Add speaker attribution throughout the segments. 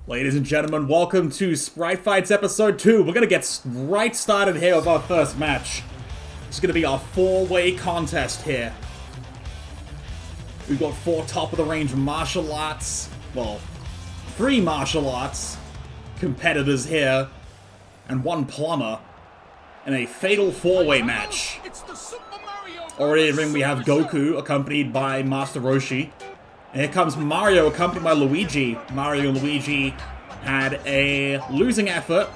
Speaker 1: Ladies and gentlemen, welcome to Sprite Fights Episode 2. We're gonna get right started here with our first match. It's gonna be our four-way contest here. We've got four top-of-the-range martial arts, well, three martial arts competitors here, and one plumber, in a fatal four-way match. Already in the ring we have Goku, accompanied by Master Roshi. And here comes Mario, accompanied by Luigi. Mario and Luigi had a losing effort,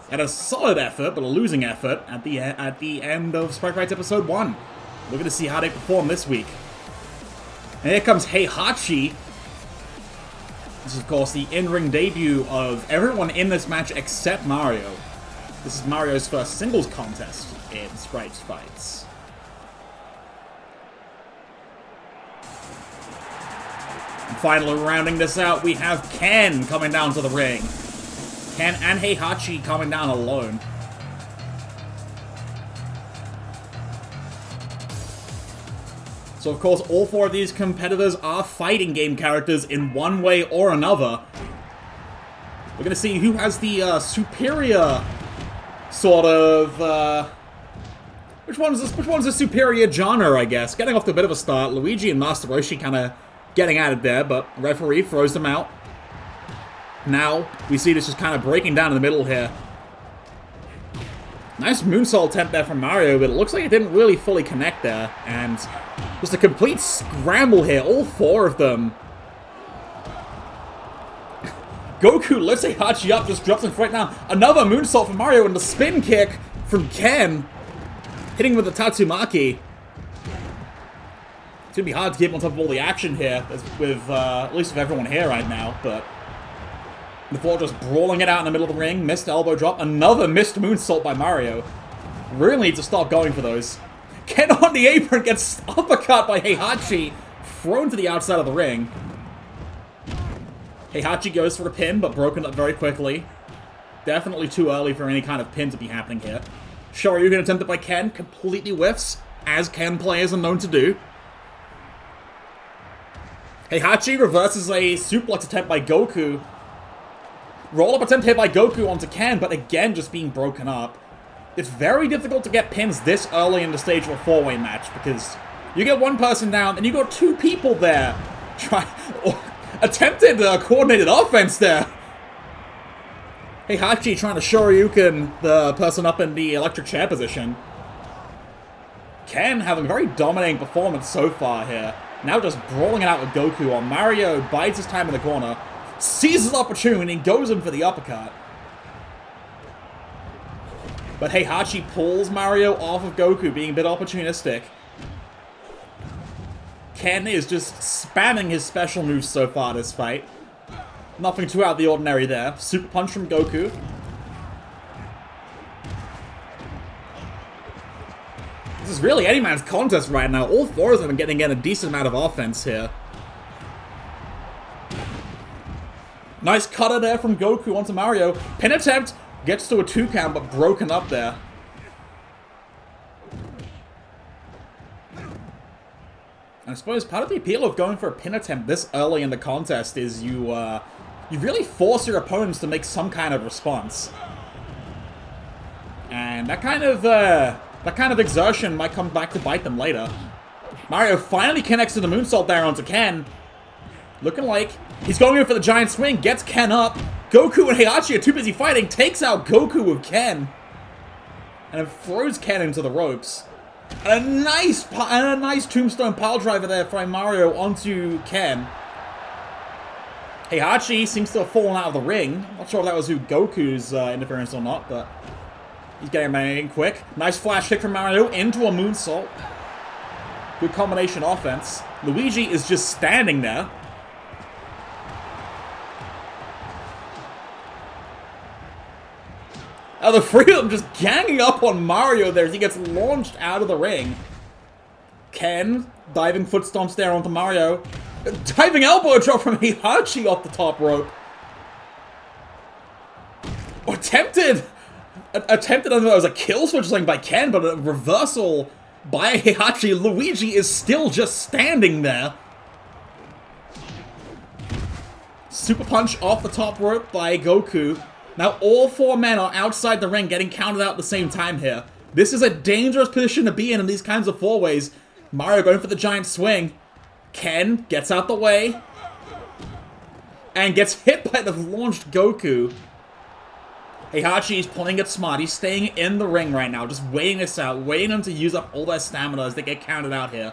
Speaker 1: had a solid effort, but a losing effort at the end of Sprite Fights Episode 1. We're going to see how they perform this week. And here comes Heihachi. This is, of course, the in-ring debut of everyone in this match except Mario. This is Mario's first singles contest in Sprite Fights. And finally, rounding this out, we have Ken coming down to the ring. Ken and Heihachi coming down alone. So, of course, all four of these competitors are fighting game characters in one way or another. We're going to see who has the superior sort of... Which one's the superior genre, I guess? Getting off to a bit of a start. Luigi and Master Roshi kind of getting at it there, but referee throws them out. Now, we see this just kind of breaking down in the middle here. Nice moonsault attempt there from Mario, but it looks like it didn't really fully connect there. And just a complete scramble here, all four of them. Goku lifts Heihachi up, just drops him right now. Another moonsault from Mario, and the spin kick from Ken, hitting with the Tatsumaki. It's going to be hard to keep on top of all the action here, with at least with everyone here right now, but before just brawling it out in the middle of the ring, missed elbow drop, another missed moonsault by Mario. Really need to start going for those. Ken on the apron gets uppercut by Heihachi, thrown to the outside of the ring. Heihachi goes for a pin, but broken up very quickly. Definitely too early for any kind of pin to be happening here. Shoryuken attempted by Ken, completely whiffs, as Ken players are known to do. Heihachi reverses a suplex attempt by Goku. Roll-up attempt hit by Goku onto Ken, but again just being broken up. It's very difficult to get pins this early in the stage of a four-way match, because you get one person down, and you got two people there. Attempted coordinated offense there. Heihachi trying to Shoryuken the person up in the electric chair position. Ken having a very dominating performance so far here. Now just brawling it out with Goku while Mario bides his time in the corner, seizes the opportunity and goes in for the uppercut. But Heihachi pulls Mario off of Goku, being a bit opportunistic. Ken is just spamming his special moves so far this fight. Nothing too out of the ordinary there. Super punch from Goku. This is really any man's contest right now. All four of them are getting in a decent amount of offense here. Nice cutter there from Goku onto Mario. Pin attempt gets to a 2 count, but broken up there. And I suppose part of the appeal of going for a pin attempt this early in the contest is you really force your opponents to make some kind of response. And that kind of exertion might come back to bite them later. Mario finally connects to the moonsault there onto Ken. Looking like he's going in for the giant swing, gets Ken up. Goku and Heihachi are too busy fighting, takes out Goku with Ken. And then throws Ken into the ropes. And a nice tombstone pile driver there from Mario onto Ken. Heihachi seems to have fallen out of the ring. Not sure if that was who Goku's interference or not, but he's getting back in quick. Nice flash kick from Mario into a moonsault. Good combination offense. Luigi is just standing there. Now the three of them just ganging up on Mario there as he gets launched out of the ring. Ken, diving foot stomps there onto Mario. Diving elbow drop from Heihachi off the top rope. Attempted, I don't know if it was a kill switch thing by Ken, but a reversal by Heihachi. Luigi is still just standing there. super punch off the top rope by Goku. Now all 4 men are outside the ring getting counted out at the same time here. This is a dangerous position to be in these kinds of 4-ways. Mario going for the giant swing. Ken gets out the way. And gets hit by the launched Goku. Heihachi's playing it smart. He's staying in the ring right now, just waiting this out, waiting them to use up all their stamina as they get counted out here.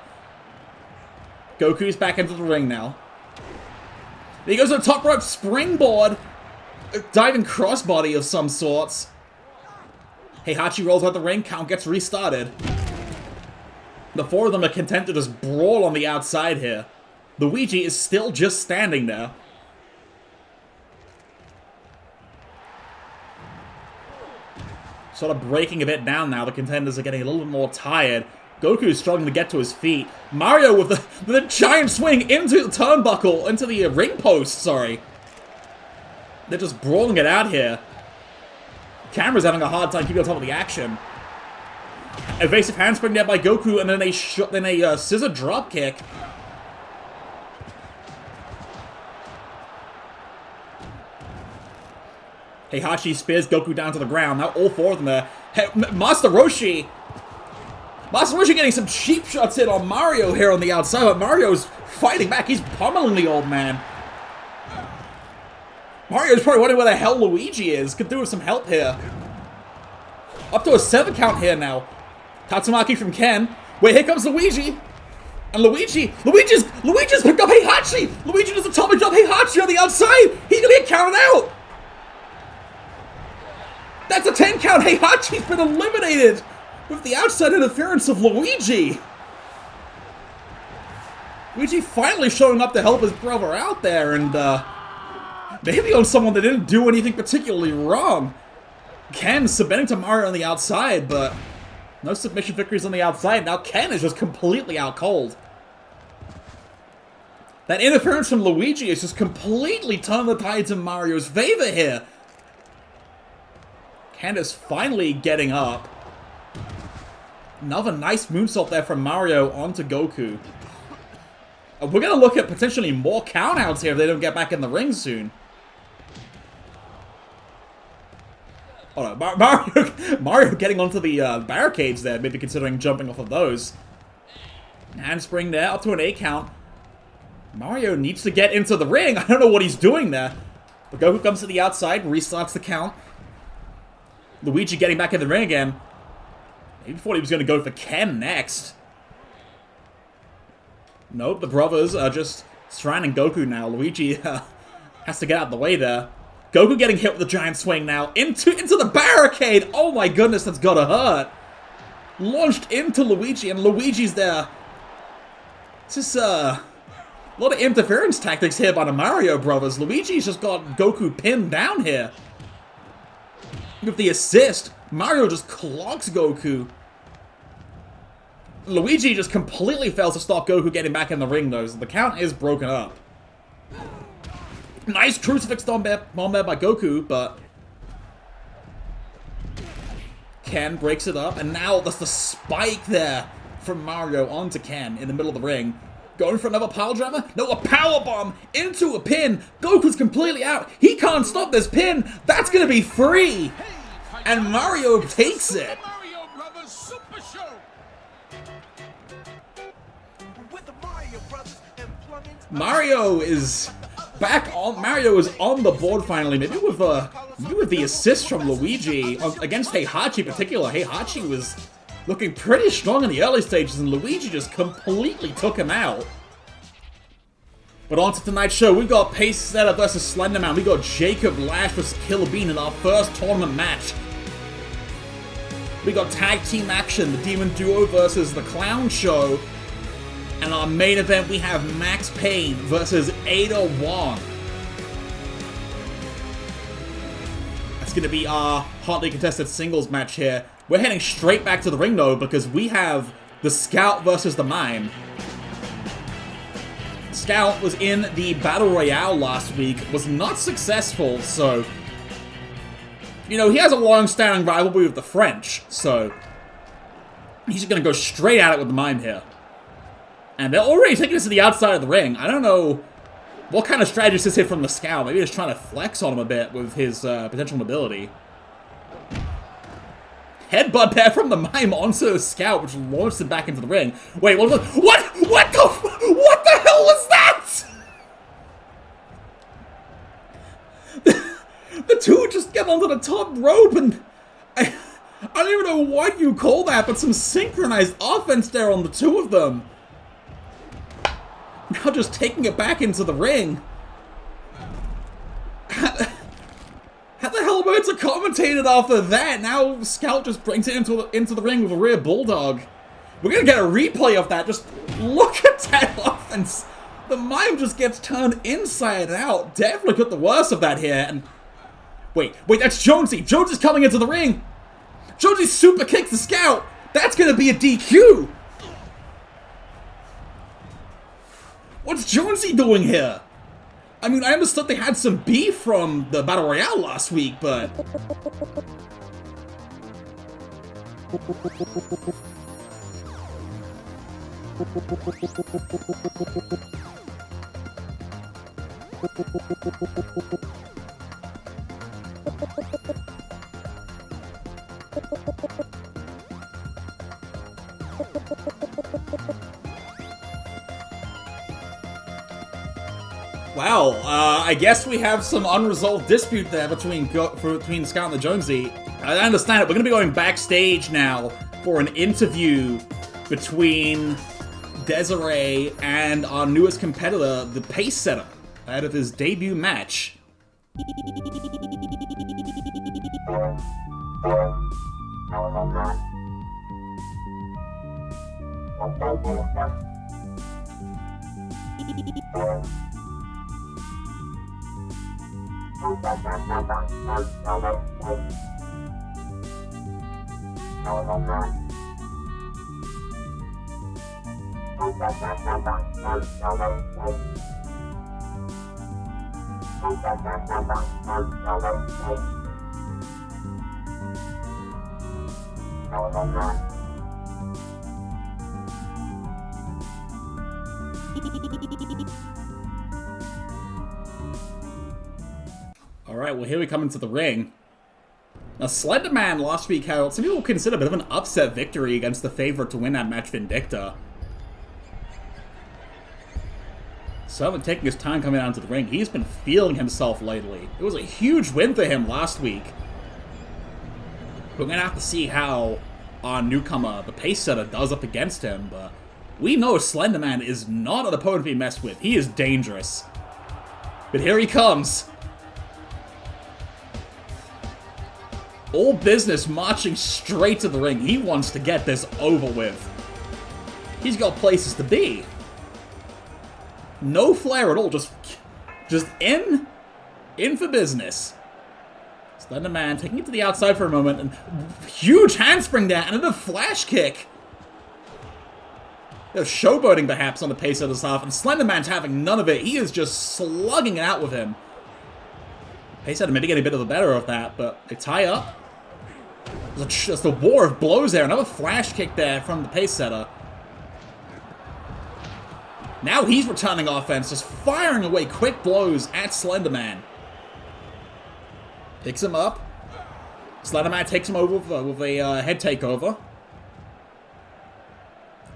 Speaker 1: Goku's back into the ring now. He goes to the top rope springboard. Diving crossbody of some sorts. Heihachi rolls out the ring, count gets restarted. The 4 of them are content to just brawl on the outside here. Luigi is still just standing there. Sort of breaking a bit down now. The contenders are getting a little bit more tired. Goku is struggling to get to his feet. Mario with the giant swing into the turnbuckle, into the ring post, sorry. They're just brawling it out here. Camera's having a hard time keeping on top of the action. Evasive handspring there by Goku, and then a scissor drop kick. Heihachi spears Goku down to the ground. Now all 4 of them there. Hey, Master Roshi getting some cheap shots in on Mario here on the outside, but Mario's fighting back. He's pummeling the old man. Mario's probably wondering where the hell Luigi is. Could do with some help here. Up to a 7 count here now. Tatsumaki from Ken. Wait, here comes Luigi. And Luigi's picked up Heihachi. Luigi does a atomic drop Heihachi on the outside. He's gonna get counted out. That's a 10 count. Heihachi's been eliminated with the outside interference of Luigi. Luigi finally showing up to help his brother out there, and maybe on someone that didn't do anything particularly wrong. Ken submitting to Mario on the outside, but no submission victories on the outside. Now Ken is just completely out cold. That interference from Luigi has just completely turned the tides in Mario's favor here. Ken is finally getting up. Another nice moonsault there from Mario onto Goku. We're going to look at potentially more countouts here if they don't get back in the ring soon. Oh no, Mario getting onto the barricades there, maybe considering jumping off of those. Handspring there, up to an 8 count. Mario needs to get into the ring. I don't know what he's doing there. But Goku comes to the outside, restarts the count. Luigi getting back in the ring again. Maybe thought he was going to go for Ken next. Nope, the brothers are just surrounding Goku now. Luigi has to get out of the way there. Goku getting hit with a giant swing now. Into the barricade! Oh my goodness, that's gotta hurt. Launched into Luigi, and Luigi's there. This is a lot of interference tactics here by the Mario brothers. Luigi's just got Goku pinned down here. With the assist, Mario just clogs Goku. Luigi just completely fails to stop Goku getting back in the ring, though, so the count is broken up. Nice crucifix bomb there by Goku, but Ken breaks it up, and now there's the spike there from Mario onto Ken in the middle of the ring. Going for another pile driver? No, a power bomb into a pin. Goku's completely out. He can't stop this pin. That's gonna be free. And Mario takes it. Mario is back on. Mario is on the board finally. Maybe with the assist from Luigi against Heihachi in particular. Heihachi was looking pretty strong in the early stages, and Luigi just completely took him out. But on to tonight's show, we got Pacesetter versus Slender Man. We got Jacob Lash versus Killer Bean in our first tournament match. We got tag team action, the Demon Duo versus the Clown Show. And our main event, we have Max Payne versus Ada Wong. That's going to be our hotly contested singles match here. We're heading straight back to the ring, though, because we have the Scout versus the Mime. Scout was in the Battle Royale last week, was not successful, so... You know, he has a long-standing rivalry with the French, so... He's just going to go straight at it with the Mime here. And they're already taking this to the outside of the ring. I don't know What kind of strategy is this here from the Scout? Maybe he's trying to flex on him a bit with his potential mobility. Headbutt there from the Mime onto the Scout, which launched him back into the ring. Wait, what the hell was that? The two just get onto the top rope, and I don't even know what you call that, but some synchronized offense there on the two of them. Now just taking it back into the ring. How the hell were it commentated after that? Now Scout just brings it into the ring with a rear bulldog. We're gonna get a replay of that. Just look at that offense. The Mime just gets turned inside out. Definitely got the worst of that here. And wait, that's Jonesy. Jonesy's coming into the ring. Jonesy super kicks the Scout. That's gonna be a DQ. What's Jonesy doing here? I mean, I understood they had some beef from the Battle Royale last week, but... Wow, I guess we have some unresolved dispute there between Scout and the Jonesy. I understand it. We're going to be going backstage now for an interview between Desiree and our newest competitor, the Pacesetter, out of his debut match. Alright, well here we come into the ring. Now Slender Man last week had some people consider a bit of an upset victory against the favorite to win that match, Vindicta. Certainly taking his time coming out into the ring. He's been feeling himself lately. It was a huge win for him last week. We're going to have to see how our newcomer, the Pacesetter, does up against him, but we know Slender Man is not an opponent to be messed with. He is dangerous. But here he comes. All business, marching straight to the ring. He wants to get this over with. He's got places to be. No flair at all, just in for business. Slender Man taking it to the outside for a moment, and huge handspring there, and then a flash kick. They're showboating perhaps on the Pacesetter's half, and Slender Man's having none of it. He is just slugging it out with him. Pacesetter mitigating a bit of the better of that, but they tie up. There's just a war of blows there. Another flash kick there from the Pacesetter. Now he's returning offense, just firing away quick blows at Slender Man. Picks him up. Slender Man takes him over with a head takeover.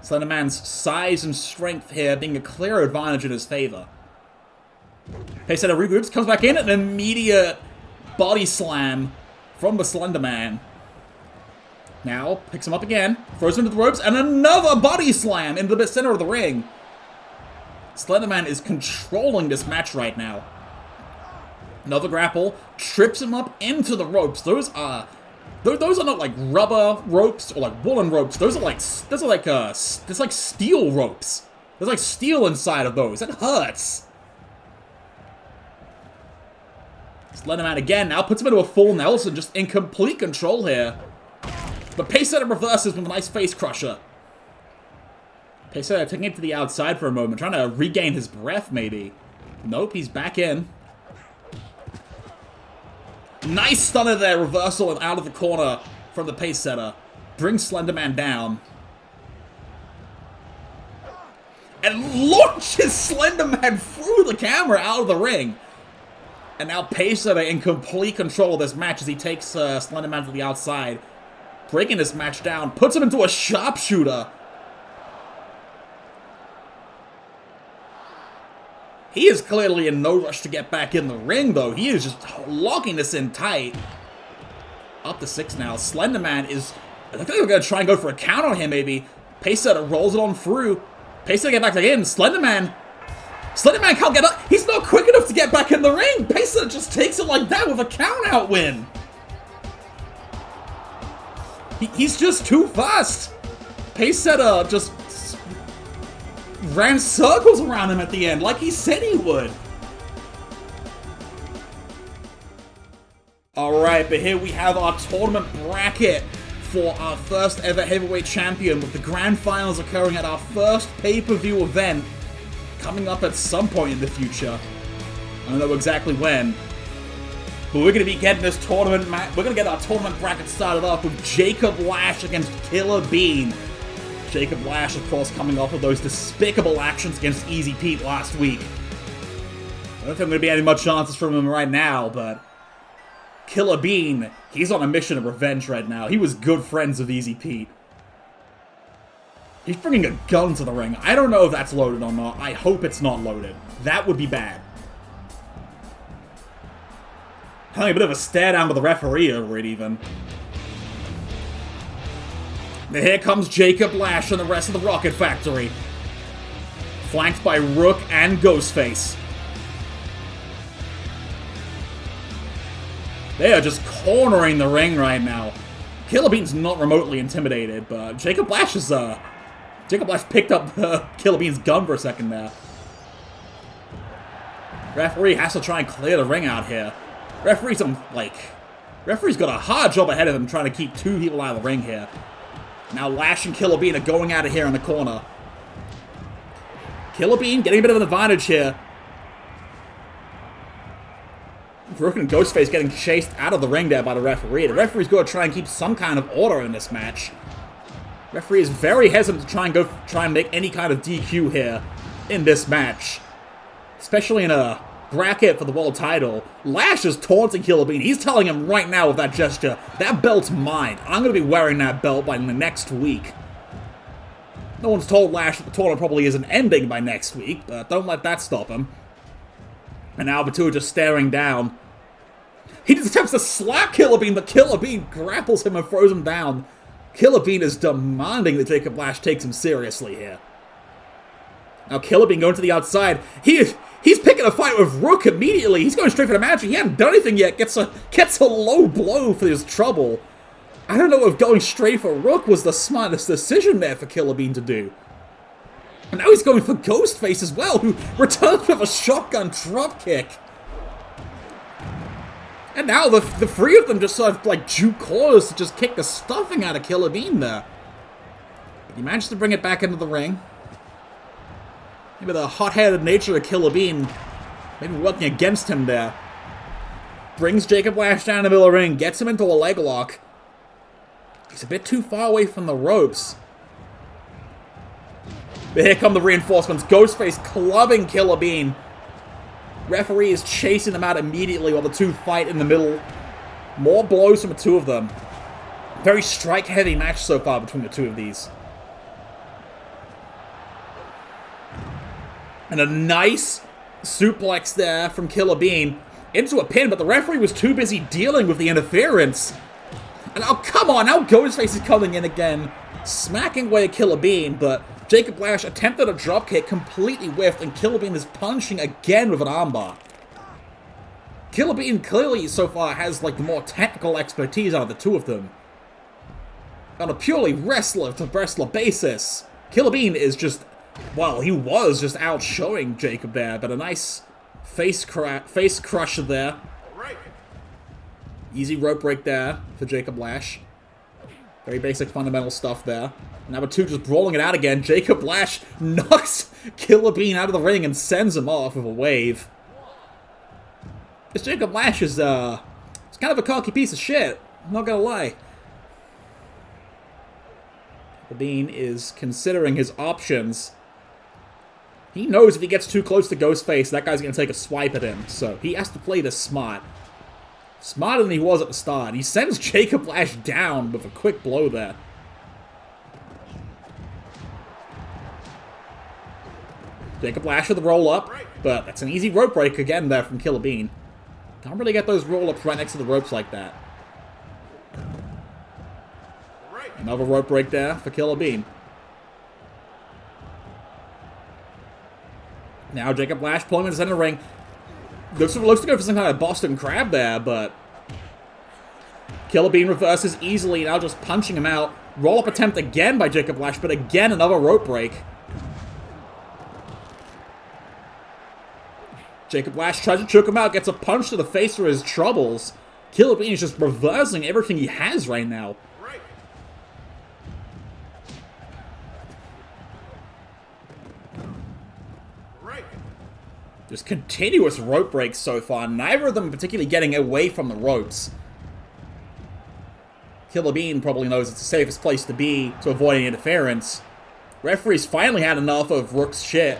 Speaker 1: Slender Man's size and strength here being a clear advantage in his favor. Pacesetter regroups, comes back in, an immediate body slam from the Slender Man. Now, picks him up again, throws him to the ropes, and another body slam into the center of the ring. Slender Man is controlling this match right now. Another grapple, trips him up into the ropes. Those are not like rubber ropes or like woolen ropes. Those are like steel ropes. There's like steel inside of those. That hurts. Slender Man again now puts him into a full Nelson, just in complete control here. But Pacesetter reverses with a nice face crusher. Pacesetter taking it to the outside for a moment, trying to regain his breath maybe. Nope, he's back in. Nice stunner there, reversal and out of the corner from the Pacesetter. Brings Slender Man down. And and launches Slender Man through the camera out of the ring. And now Pacesetter in complete control of this match as he takes Slender Man to the outside, breaking this match down, puts him into a sharpshooter. He is clearly in no rush to get back in the ring, though. He is just locking this in tight. Up to 6 now. Slender Man is... I think they're going to try and go for a count on him, maybe. Pacesetter rolls it on through. Pacesetter get back in. Slender Man can't get up. He's not quick enough to get back in the ring. Pacesetter just takes it like that with a count-out win. He's just too fast. Pacesetter just ran circles around him at the end, like he said he would. Alright, but here we have our tournament bracket for our first ever heavyweight champion, with the grand finals occurring at our first pay-per-view event coming up at some point in the future. I don't know exactly when. But we're going to be getting this tournament we're going to get our tournament bracket started off with Jacob Lash against Killer Bean. Jacob Lash, of course, coming off of those despicable actions against Easy Pete last week. I don't think I'm going to be any much chances from him right now, but Killer Bean, he's on a mission of revenge right now. He was good friends with Easy Pete. He's bringing a gun to the ring. I don't know if that's loaded or not. I hope it's not loaded. That would be bad. Having a bit of a stare down with the referee over it, even. And here comes Jacob Lash and the rest of the Rocket Factory. Flanked by Rook and Ghostface. They are just cornering the ring right now. Killer Bean's not remotely intimidated, but Jacob Lash is, Jacob Lash picked up Killer Bean's gun for a second there. Referee has to try and clear the ring out here. Referee's got a hard job ahead of him trying to keep two people out of the ring here. Now Lash and Killer Bean are going at it here in the corner. Killer Bean getting a bit of an advantage here. Rook and Ghostface getting chased out of the ring there by the referee. The referee's got to try and keep some kind of order in this match. Referee is very hesitant to try and make any kind of DQ here in this match. Especially in a bracket for the world title. Lash is taunting Killer Bean. He's telling him right now with that gesture, that belt's mine. I'm going to be wearing that belt by the next week. No one's told Lash that the tournament probably isn't ending by next week, but don't let that stop him. And now the two are just staring down. He just attempts to slap Killer Bean, but Killer Bean grapples him and throws him down. Killer Bean is demanding that Jacob Lash takes him seriously here. Now Killer Bean going to the outside. He's picking a fight with Rook immediately. He's going straight for the match. He hadn't done anything yet. Gets a low blow for his trouble. I don't know if going straight for Rook was the smartest decision there for Killer Bean to do. And now he's going for Ghostface as well, who returns with a shotgun dropkick. And now the three of them just sort of like juke corners to just kick the stuffing out of Killer Bean there. But he managed to bring it back into the ring. Maybe the hot-headed nature of Killer Bean maybe working against him there. Brings Jacob Lash down the middle of the ring, gets him into a leg lock. He's a bit too far away from the ropes. But here come the reinforcements. Ghostface clubbing Killer Bean. Referee is chasing them out immediately while the two fight in the middle. More blows from the two of them. Very strike-heavy match so far between the two of these. And a nice suplex there from Killer Bean into a pin, but the referee was too busy dealing with the interference. And oh, come on, now Ghostface is coming in again, smacking away at Killer Bean, but Jacob Lash attempted a dropkick, completely whiffed, and Killer Bean is punching again with an armbar. Killer Bean clearly so far has like the more technical expertise out of the two of them. On a purely wrestler-to-wrestler basis, Killer Bean is just, well, he was just outshowing Jacob there, but a nice face crusher there. Easy rope break there for Jacob Lash. Very basic fundamental stuff there. Number two just rolling it out again. Jacob Lash knocks Killer Bean out of the ring and sends him off with a wave. This Jacob Lash is, it's kind of a cocky piece of shit. I'm not gonna lie. Bean is considering his options. He knows if he gets too close to Ghostface, that guy's going to take a swipe at him. So he has to play this smart. Smarter than he was at the start. He sends Jacob Lash down with a quick blow there. Jacob Lash with the roll-up, but that's an easy rope break again there from Killer Bean. Can't really get those roll-ups right next to the ropes like that. Another rope break there for Killer Bean. Now Jacob Lash pulling in the center ring. Looks to go for some kind of Boston Crab there, but Killer Bean reverses easily, now just punching him out. Roll-up attempt again by Jacob Lash, but again another rope break. Jacob Lash tries to choke him out, gets a punch to the face for his troubles. Killer Bean is just reversing everything he has right now. Just continuous rope breaks so far, neither of them particularly getting away from the ropes. Killer Bean probably knows it's the safest place to be to avoid any interference. Referee's finally had enough of Rook's shit.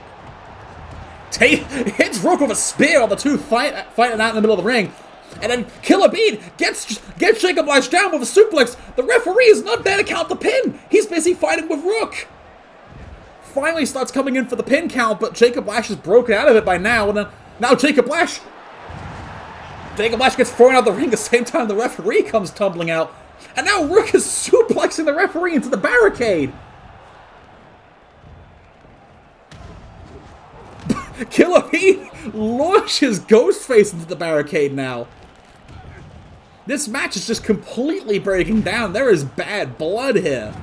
Speaker 1: Hits Rook with a spear on the two fighting out in the middle of the ring. And then Killer Bean gets Jacob Lash down with a suplex. The referee is not there to count the pin. He's busy fighting with Rook. Finally starts coming in for the pin count, but Jacob Lash is broken out of it by now. And now Jacob Lash gets thrown out of the ring at the same time the referee comes tumbling out. And now Rook is suplexing the referee into the barricade. Killer Bean launches Ghostface into the barricade now. This match is just completely breaking down. There is bad blood here.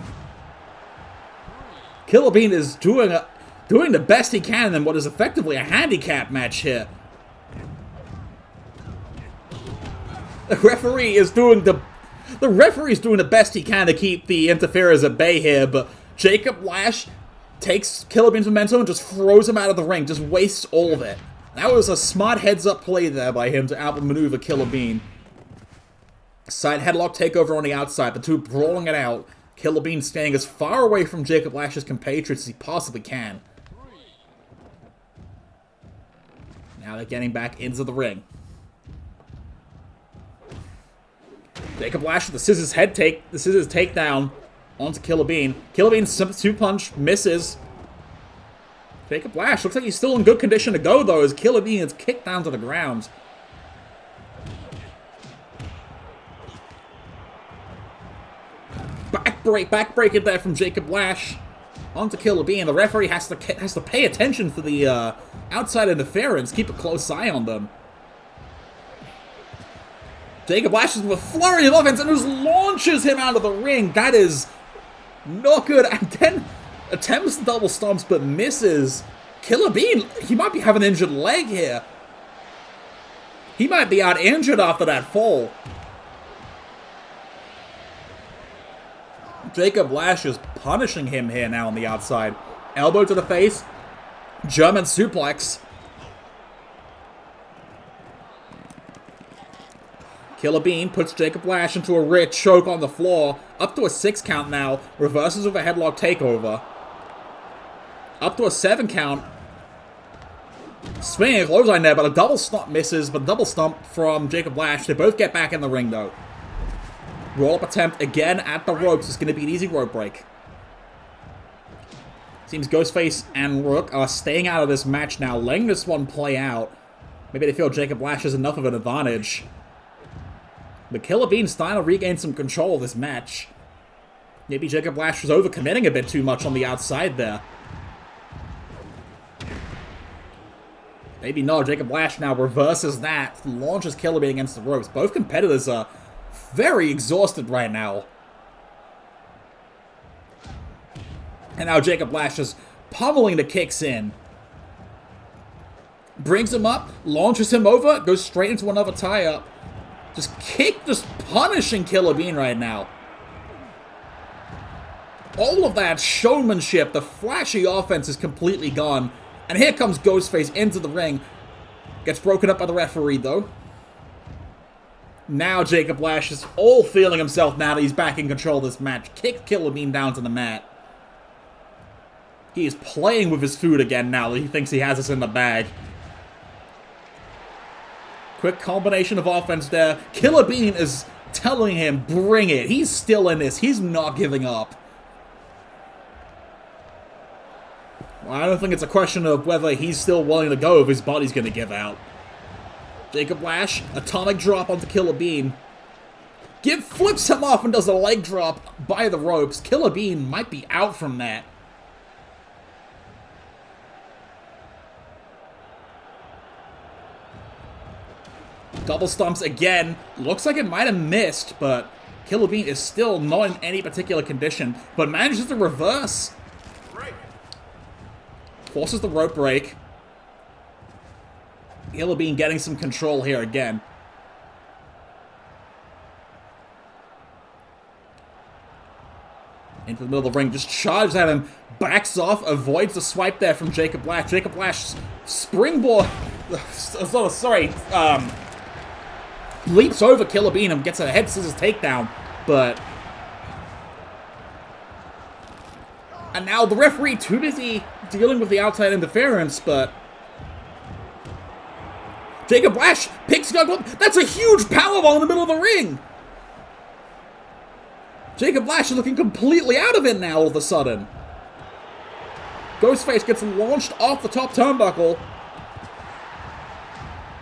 Speaker 1: Killer Bean is doing the best he can in what is effectively a handicap match here. The referee's doing the best he can to keep the interferers at bay here, but Jacob Lash takes Killer Bean's momentum and just throws him out of the ring, just wastes all of it. That was a smart heads-up play there by him to outmaneuver Killer Bean. Side headlock takeover on the outside, the two brawling it out. Killer Bean staying as far away from Jacob Lash's compatriots as he possibly can. Now they're getting back into the ring. Jacob Lash with the scissors takedown onto Killer Bean. Killer Bean's super punch misses. Jacob Lash looks like he's still in good condition to go though, as Killer Bean is kicked down to the ground. Backbreak it there from Jacob Lash onto Killer Bean. The referee has to pay attention for the outside interference, keep a close eye on them. Jacob Lash is with a flurry of offense and just launches him out of the ring. That is not good. And then attempts the double stomps but misses. Killer Bean, he might be having an injured leg here. He might be out injured after that fall. Jacob Lash is punishing him here now on the outside. Elbow to the face. German suplex. Killer Bean puts Jacob Lash into a rear choke on the floor. Up to a 6 count now. Reverses with a headlock takeover. Up to a 7 count. Swinging a clothesline there, but a double stomp misses. But double stomp from Jacob Lash. They both get back in the ring though. Roll-up attempt again at the ropes. It's going to be an easy rope break. Seems Ghostface and Rook are staying out of this match now, letting this one play out. Maybe they feel Jacob Lash has enough of an advantage. But Killer Bean's starting to regain some control of this match. Maybe Jacob Lash was overcommitting a bit too much on the outside there. Maybe no, Jacob Lash now reverses that, launches Killer Bean against the ropes. Both competitors are very exhausted right now. And now Jacob Lash is pummeling the kicks in. Brings him up, launches him over, goes straight into another tie-up. Just punishing Killer Bean right now. All of that showmanship, the flashy offense is completely gone. And here comes Ghostface into the ring. Gets broken up by the referee though. Now Jacob Lash is all feeling himself now that he's back in control of this match. Kicked Killer Bean down to the mat. He is playing with his food again now that he thinks he has this in the bag. Quick combination of offense there. Killer Bean is telling him, bring it. He's still in this. He's not giving up. Well, I don't think it's a question of whether he's still willing to go if his body's going to give out. Jacob Lash, atomic drop onto Killer Bean. Flips him off and does a leg drop by the ropes. Killer Bean might be out from that. Double stomps again. Looks like it might have missed, but Killer Bean is still not in any particular condition, but manages to reverse. Forces the rope break. Killer Bean getting some control here again. Into the middle of the ring, just charges at him, backs off, avoids the swipe there from Jacob Lash. Jacob Lash springboard, leaps over Killer Bean and gets a head scissors takedown, but... And now the referee too busy dealing with the outside interference, but... Jacob Lash picks it up. That's a huge powerbomb in the middle of the ring! Jacob Lash is looking completely out of it now all of a sudden. Ghostface gets launched off the top turnbuckle.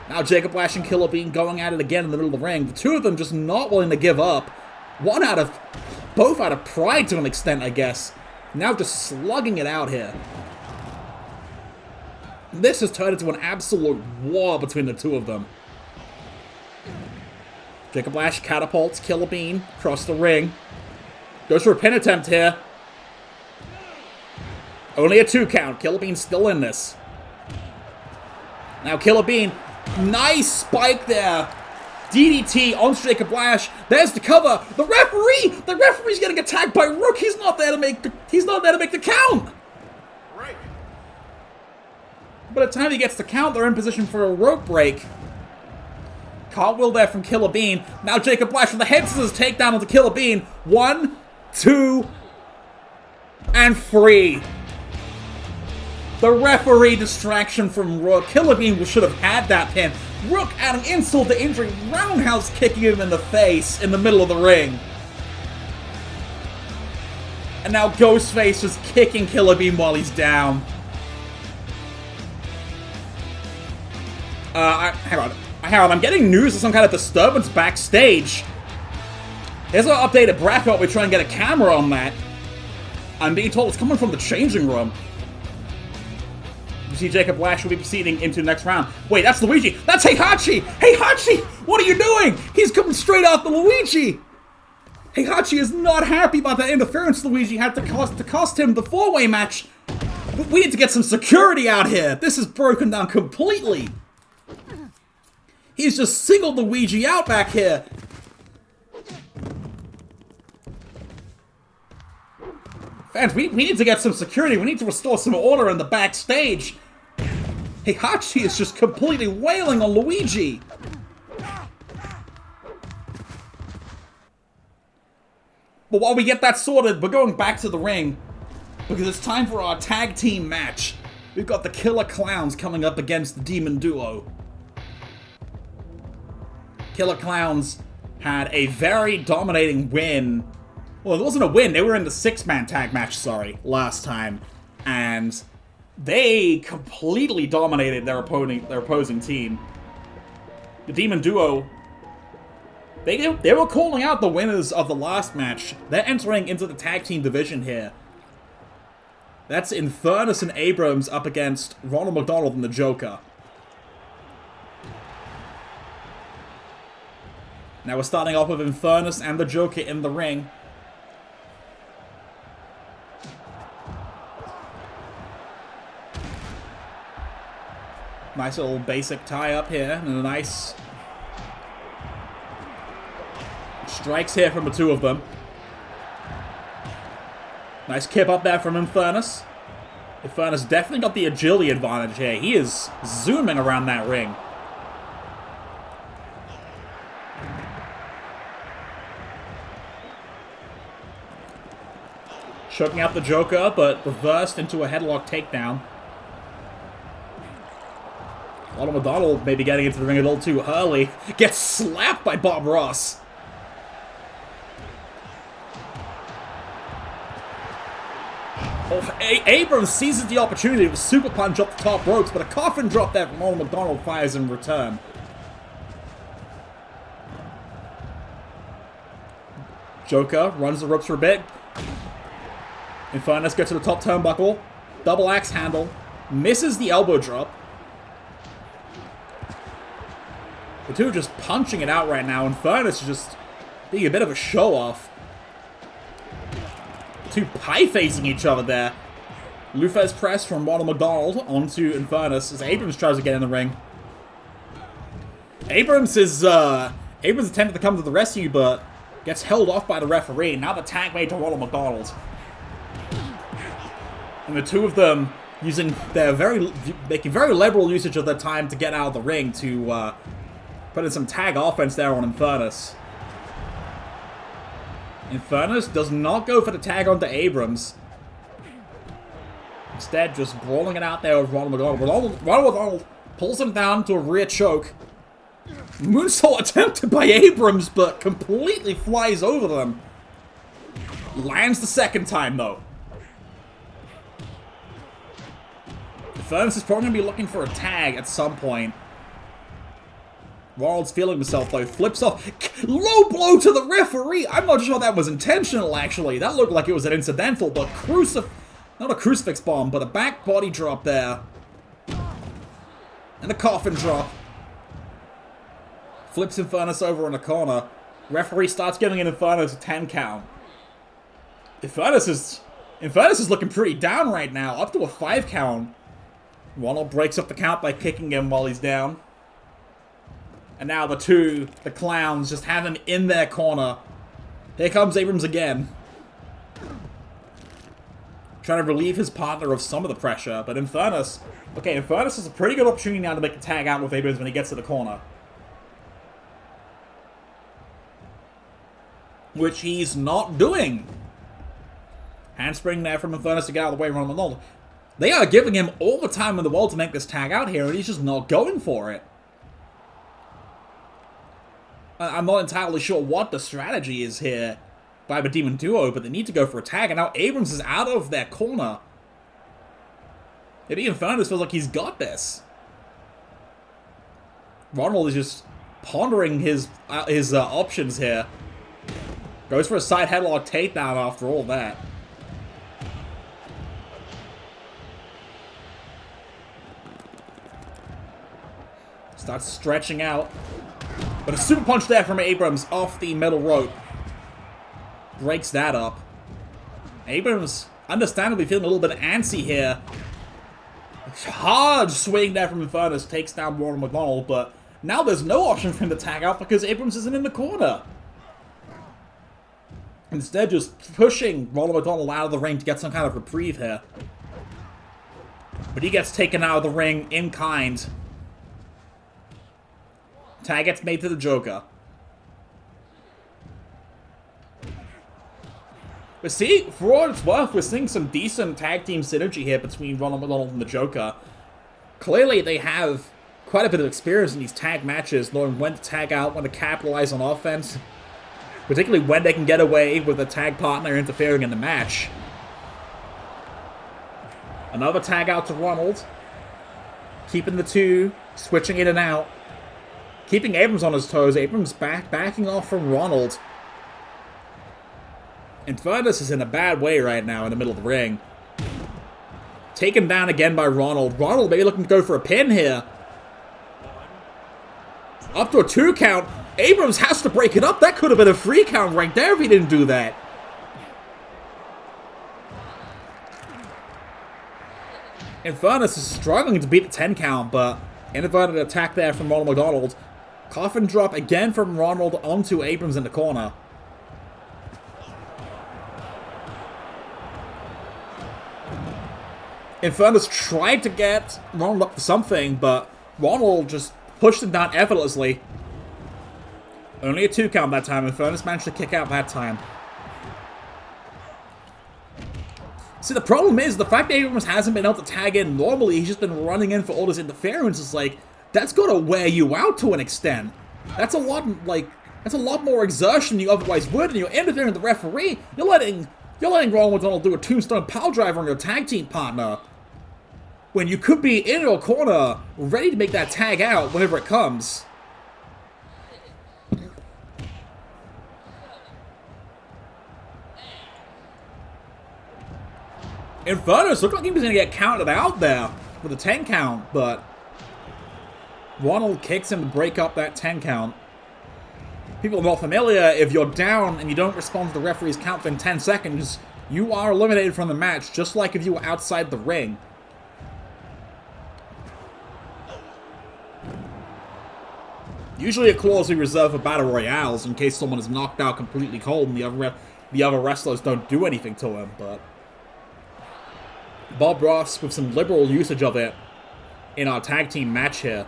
Speaker 1: Now Jacob Lash and Killer Bean going at it again in the middle of the ring. The two of them just not willing to give up. Both out of pride to an extent, I guess. Now just slugging it out here. This has turned into an absolute war between the two of them. Jacob Lash catapults Killer Bean across the ring. Goes for a pin attempt here. Only a 2 count. Killer Bean's still in this. Now Killer Bean, nice spike there. DDT on Jacob Lash. There's the cover. The referee's getting attacked by Rook. He's not there to make the count. Right. By the time he gets the count, they're in position for a rope break. Cartwheel there from Killer Bean. Now Jacob Lash with the head scissors takedown onto Killer Bean. 1, 2, and 3. The referee distraction from Rook. Killer Bean should have had that pin. Rook adding insult to injury, roundhouse kicking him in the face in the middle of the ring. And now Ghostface is kicking Killer Bean while he's down. Hang on, I'm getting news of some kind of disturbance backstage. Here's our updated bracket. We try and get a camera on that. I'm being told it's coming from the changing room. You see Jacob Lash will be proceeding into the next round. Wait, that's Luigi. That's Heihachi! Heihachi! What are you doing? He's coming straight off the Luigi! Heihachi is not happy about that interference Luigi had to cost him the 4-way match. We need to get some security out here. This is broken down completely. He's just singled Luigi out back here. Fans, we need to get some security. We need to restore some order in the backstage. Heihachi is just completely wailing on Luigi. But while we get that sorted, we're going back to the ring because it's time for our tag team match. We've got the Killer Clowns coming up against the Demon Duo. Killer Clowns had a very dominating win. Well, it wasn't a win. They were in the 6-man tag match, last time. And they completely dominated their opposing team. The Demon Duo, they were calling out the winners of the last match. They're entering into the tag team division here. That's Infernus and Abrams up against Ronald McDonald and the Joker. Now we're starting off with Infernus and the Joker in the ring. Nice little basic tie-up here, and a nice strikes here from the two of them. Nice kip up there from Infernus. Infernus definitely got the agility advantage here. He is zooming around that ring. Choking out the Joker, but reversed into a headlock takedown. Ronald McDonald maybe getting into the ring a little too early. Gets slapped by Bob Ross. Abrams seizes the opportunity to super punch up the top ropes, but a coffin drop there from Ronald McDonald fires in return. Joker runs the ropes for a bit. Infernus gets to the top turnbuckle. Double axe handle. Misses the elbow drop. The two are just punching it out right now. Infernus is just being a bit of a show-off. Two pie-facing each other there. Lufez press from Ronald McDonald onto Infernus as Abrams tries to get in the ring. Abrams attempted to come to the rescue, but gets held off by the referee. Now the tag made to Ronald McDonald. And the two of them making very liberal usage of their time to get out of the ring to put in some tag offense there on Infernus. Infernus does not go for the tag onto Abrams. Instead, just brawling it out there with Ronald McDonald. Ronald McDonald pulls him down to a rear choke. Moonsault attempted by Abrams, but completely flies over them. Lands the second time, though. Infernus is probably going to be looking for a tag at some point. Ronald's feeling himself, though. Flips off. Low blow to the referee! I'm not sure that was intentional, actually. That looked like it was an incidental, but not a crucifix bomb, but a back body drop there. And a coffin drop. Flips Infernus over in the corner. Referee starts giving Infernus a 10 count. Infernus is looking pretty down right now, up to a 5 count. Ronald breaks up the count by kicking him while he's down. And now the clowns, just have him in their corner. Here comes Abrams again. Trying to relieve his partner of some of the pressure, but Infernus has a pretty good opportunity now to make the tag out with Abrams when he gets to the corner. Which he's not doing. Handspring there from Infernus to get out of the way of Ronald McDonald. They are giving him all the time in the world to make this tag out here, and he's just not going for it. I'm not entirely sure what the strategy is here by the Demon Duo, but they need to go for a tag, and now Abrams is out of their corner. Maybe Infernus feels like he's got this. Ronald is just pondering his options here. Goes for a side headlock takedown after all that. Starts stretching out. But a super punch there from Abrams off the middle rope. Breaks that up. Abrams, understandably feeling a little bit antsy here. Hard swing there from Infernus takes down Ronald McDonald, but now there's no option for him to tag out because Abrams isn't in the corner. Instead, just pushing Ronald McDonald out of the ring to get some kind of reprieve here. But he gets taken out of the ring in kind. Tag gets made to the Joker. But see, for what it's worth, we're seeing some decent tag team synergy here between Ronald McDonald and the Joker. Clearly, they have quite a bit of experience in these tag matches, knowing when to tag out, when to capitalize on offense. Particularly when they can get away with a tag partner interfering in the match. Another tag out to Ronald. Keeping the two, switching in and out. Keeping Abrams on his toes. Abrams backing off from Ronald. Infernus is in a bad way right now in the middle of the ring. Taken down again by Ronald. Ronald maybe looking to go for a pin here. Up to a 2 count. Abrams has to break it up. That could have been a 3 count right there if he didn't do that. Infernus is struggling to beat the 10 count, but inadvertent attack there from Ronald McDonald. Coffin drop again from Ronald onto Abrams in the corner. Infernus tried to get Ronald up for something, but Ronald just pushed him down effortlessly. Only a 2 count that time. Infernus managed to kick out that time. See, the problem is, the fact that Abrams hasn't been able to tag in normally, he's just been running in for all this interference, is like, that's gotta wear you out to an extent. That's a lot, like, that's a lot more exertion than you otherwise would, and you're interfering with the referee. You're letting Ronald McDonald do a tombstone power driver on your tag team partner, when you could be in your corner, ready to make that tag out whenever it comes. Infernus looked like he was going to get counted out there with a 10 count, but Ronald kicks him to break up that 10 count. People are not familiar, if you're down and you don't respond to the referee's count within 10 seconds, you are eliminated from the match, just like if you were outside the ring. Usually a clause we reserve for battle royales in case someone is knocked out completely cold and the other wrestlers don't do anything to him, but Bob Ross with some liberal usage of it in our tag team match here.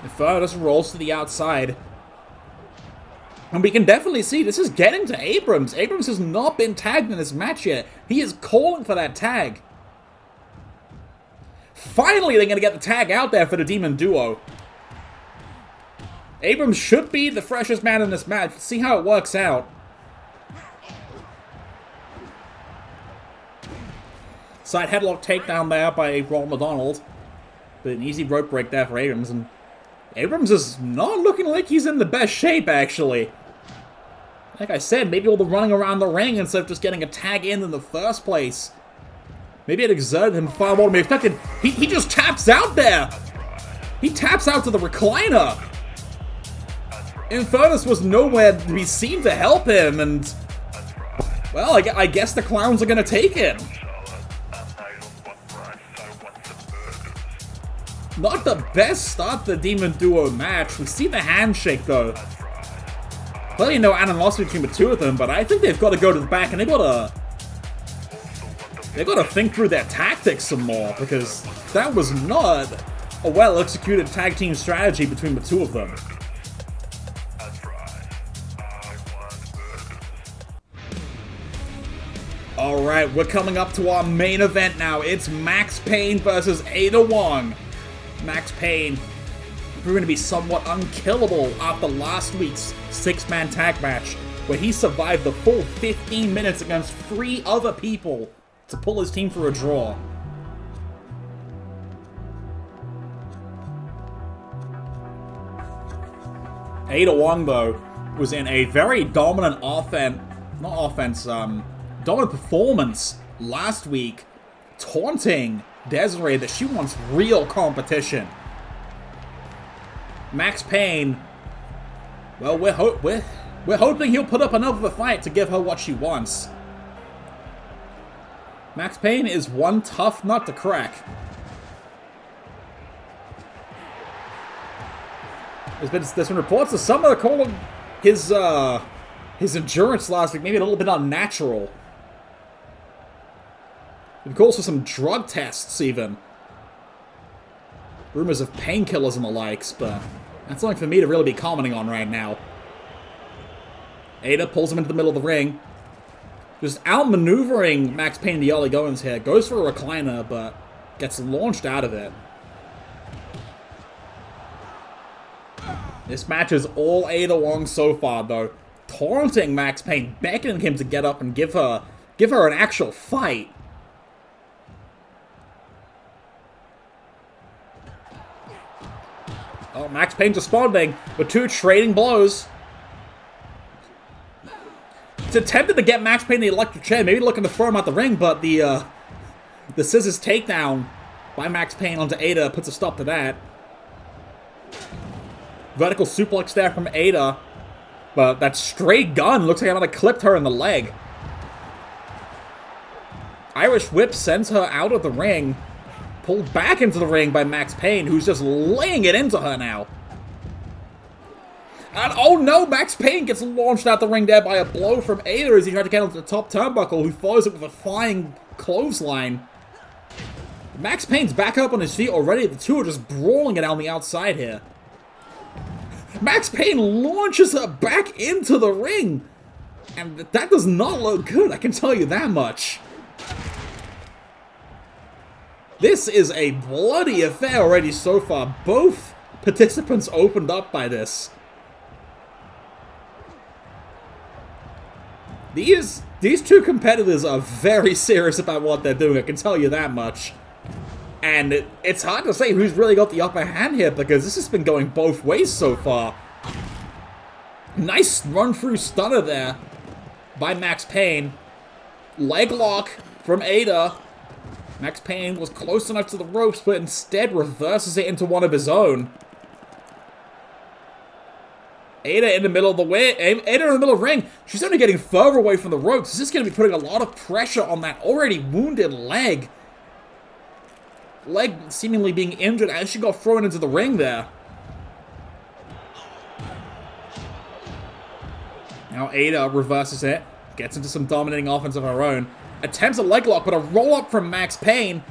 Speaker 1: Infernus rolls to the outside. And we can definitely see this is getting to Abrams. Abrams has not been tagged in this match yet. He is calling for that tag. Finally, they're going to get the tag out there for the Demon Duo. Abrams should be the freshest man in this match. Let's see how it works out. Side headlock takedown there by Ronald McDonald. But an easy rope break there for Abrams. And Abrams is not looking like he's in the best shape, actually. Like I said, maybe all the running around the ring instead of just getting a tag in the first place. Maybe it exerted him far more than we expected. He just taps out there! He taps out to the recliner! Infernus was nowhere to be seen to help him, and well, I guess the clowns are gonna take it. Not the best start to the Demon Duo match. We see the handshake, though. Clearly no animosity between the two of them, but I think they've got to go to the back, and they've got to think through their tactics some more, because that was not a well-executed tag team strategy between the two of them. Alright, we're coming up to our main event now. It's Max Payne versus Ada Wong. Max Payne proving to be somewhat unkillable after last week's 6-man tag match, where he survived the full 15 minutes against 3 other people to pull his team for a draw. Ada Wong, though, was in a very dominant dominant performance last week, taunting Desiree that she wants real competition. Max Payne, well, we're hoping he'll put up another fight to give her what she wants. Max Payne is one tough nut to crack. There's been reports that some are calling his endurance last week maybe a little bit unnatural. It calls for some drug tests, even. Rumors of painkillers and the likes, but that's something for me to really be commenting on right now. Ada pulls him into the middle of the ring. Just outmaneuvering Max Payne in the early goings here. Goes for a recliner, but gets launched out of it. This match is all Ada Wong so far, though. Taunting Max Payne, beckoning him to get up and give her an actual fight. Oh, Max Payne's responding with 2 trading blows. It's attempted to get Max Payne the electric chair, maybe looking to throw him out the ring, but the scissors takedown by Max Payne onto Ada puts a stop to that. Vertical suplex there from Ada, but that straight gun looks like I might have clipped her in the leg. Irish whip sends her out of the ring. Pulled back into the ring by Max Payne, who's just laying it into her now. And oh no, Max Payne gets launched out the ring there by a blow from Ada as he tried to get onto the top turnbuckle, who follows it with a flying clothesline. Max Payne's back up on his feet already. The two are just brawling it on the outside here. Max Payne launches her back into the ring. And that does not look good, I can tell you that much. This is a bloody affair already so far. Both participants opened up by this. These two competitors are very serious about what they're doing, I can tell you that much. And it's hard to say who's really got the upper hand here, because this has been going both ways so far. Nice run-through stunner there by Max Payne. Leg lock from Ada. Max Payne was close enough to the ropes, but instead reverses it into one of his own. Ada in the middle of the way. Ada in the middle of the ring. She's only getting further away from the ropes. This is going to be putting a lot of pressure on that already wounded leg. Leg seemingly being injured as she got thrown into the ring there. Now Ada reverses it. Gets into some dominating offense of her own. Attempts a leg lock, but a roll up from Max Payne.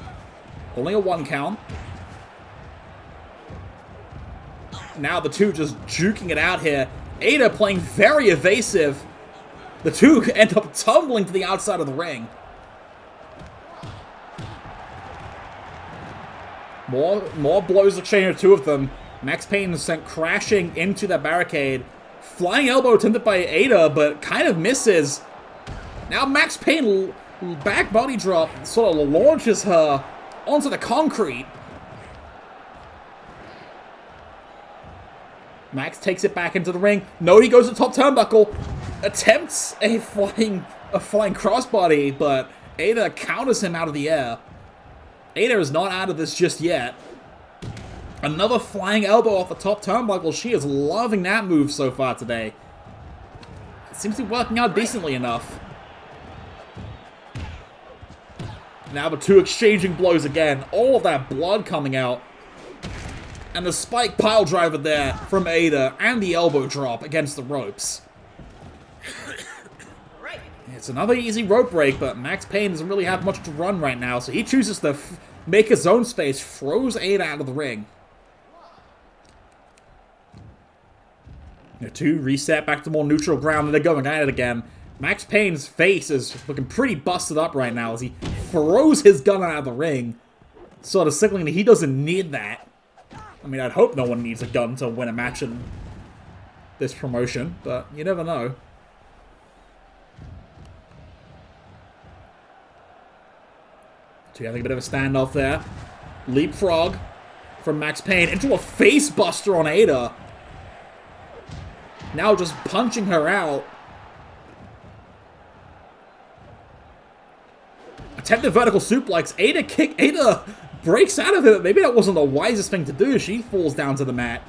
Speaker 1: Only a 1 count. Now the two just juking it out here. Ada playing very evasive. The two end up tumbling to the outside of the ring. More blows exchanged of two of them. Max Payne is sent crashing into the barricade. Flying elbow attempted by Ada, but kind of misses. Now Max Payne, back body drop, sort of launches her onto the concrete. Max takes it back into the ring. No, he goes to the top turnbuckle. Attempts a flying crossbody, but Ada counters him out of the air. Ada is not out of this just yet. Another flying elbow off the top turnbuckle. She is loving that move so far today. It seems to be working out decently enough. Now the two exchanging blows again. All of that blood coming out. And the spike pile driver there from Ada, and the elbow drop against the ropes. It's another easy rope break, but Max Payne doesn't really have much to run right now, so he chooses to make his own space, throws Ada out of the ring. The two reset back to more neutral ground, and they're going at it again. Max Payne's face is looking pretty busted up right now as he throws his gun out of the ring, sort of signaling that he doesn't need that. I mean, I'd hope no one needs a gun to win a match in this promotion, but you never know. So having a bit of a standoff there. Leapfrog from Max Payne into a face buster on Ada. Now just punching her out. Attempted vertical suplex. Ada breaks out of it. Maybe that wasn't the wisest thing to do. She falls down to the mat.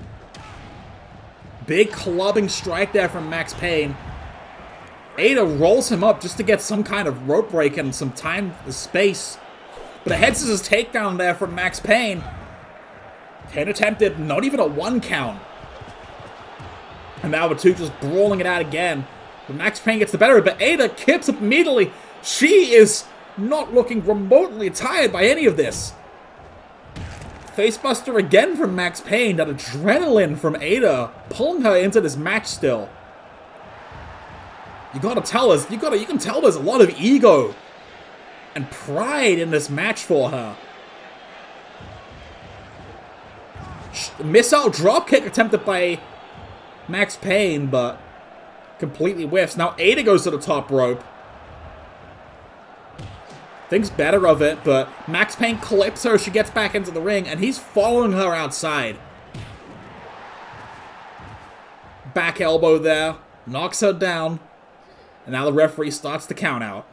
Speaker 1: Big clubbing strike there from Max Payne. Ada rolls him up just to get some kind of rope break and some time, space. But a head scissors takedown there from Max Payne. Payne attempted, not even a 1 count. And now the two just brawling it out again. But Max Payne gets the better of it, but Ada kicks up immediately. She is not looking remotely tired by any of this. Facebuster again from Max Payne. That adrenaline from Ada pulling her into this match still. You can tell there's a lot of ego and pride in this match for her. Missile dropkick attempted by Max Payne, but completely whiffs. Now Ada goes to the top rope. Thinks better of it, but Max Payne clips her. She gets back into the ring, and he's following her outside. Back elbow there. Knocks her down. And now the referee starts the count out.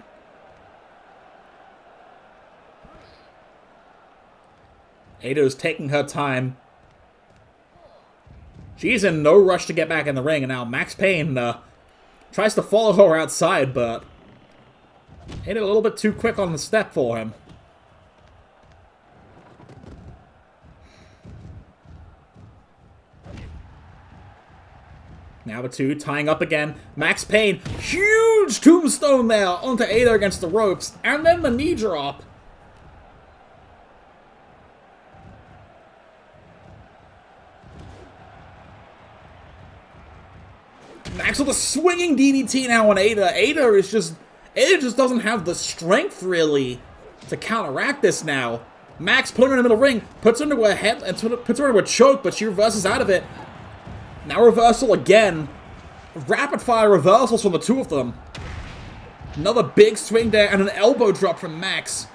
Speaker 1: Ada's taking her time. She's in no rush to get back in the ring, and now Max Payne tries to follow her outside, but Ada a little bit too quick on the step for him. Now the two tying up again. Max Payne, huge tombstone there onto Ada against the ropes, and then the knee drop. Max with a swinging DDT now on Ada. Ada just doesn't have the strength, really, to counteract this now. Max putting her in the middle ring, puts her into a head, and puts her into a choke, but she reverses out of it. Now reversal again. Rapid fire reversals from the two of them. Another big swing there, and an elbow drop from Max.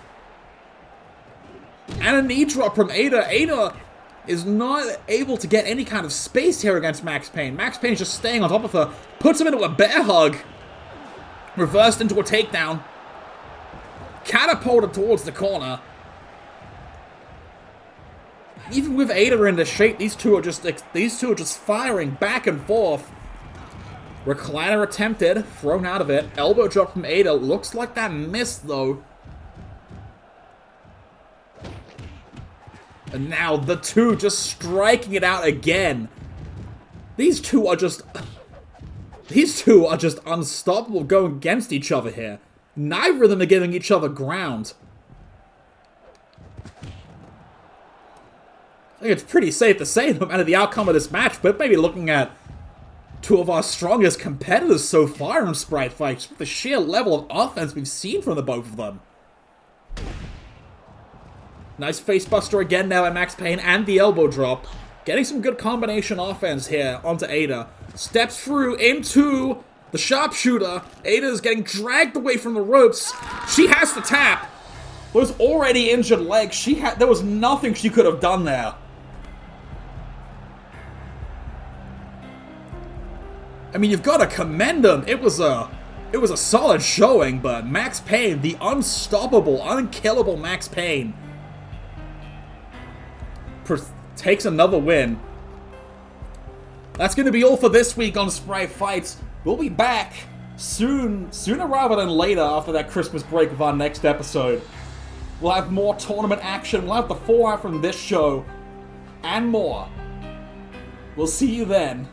Speaker 1: And a knee drop from Ada. Ada is not able to get any kind of space here against Max Payne. Max Payne's just staying on top of her, puts him into a bear hug. Reversed into a takedown. Catapulted towards the corner. Even with Ada in the shape, these two are just firing back and forth. Recliner attempted, thrown out of it. Elbow drop from Ada. Looks like that missed, though. And now the two just striking it out again. These two are just unstoppable going against each other here. Neither of them are giving each other ground. I think it's pretty safe to say, no matter the outcome of this match, but maybe looking at two of our strongest competitors so far in Sprite Fights, with the sheer level of offense we've seen from the both of them. Nice facebuster again now at Max Payne, and the elbow drop. Getting some good combination offense here onto Ada. Steps through into the sharpshooter. Ada's getting dragged away from the ropes. She has to tap. Those already injured legs, there was nothing she could have done there. I mean, you've got to commend them. It was a solid showing, but Max Payne, the unstoppable, unkillable Max Payne, takes another win. That's going to be all for this week on Sprite Fights. We'll be back sooner rather than later after that Christmas break of our next episode. We'll have more tournament action, we'll have the fallout from this show, and more. We'll see you then.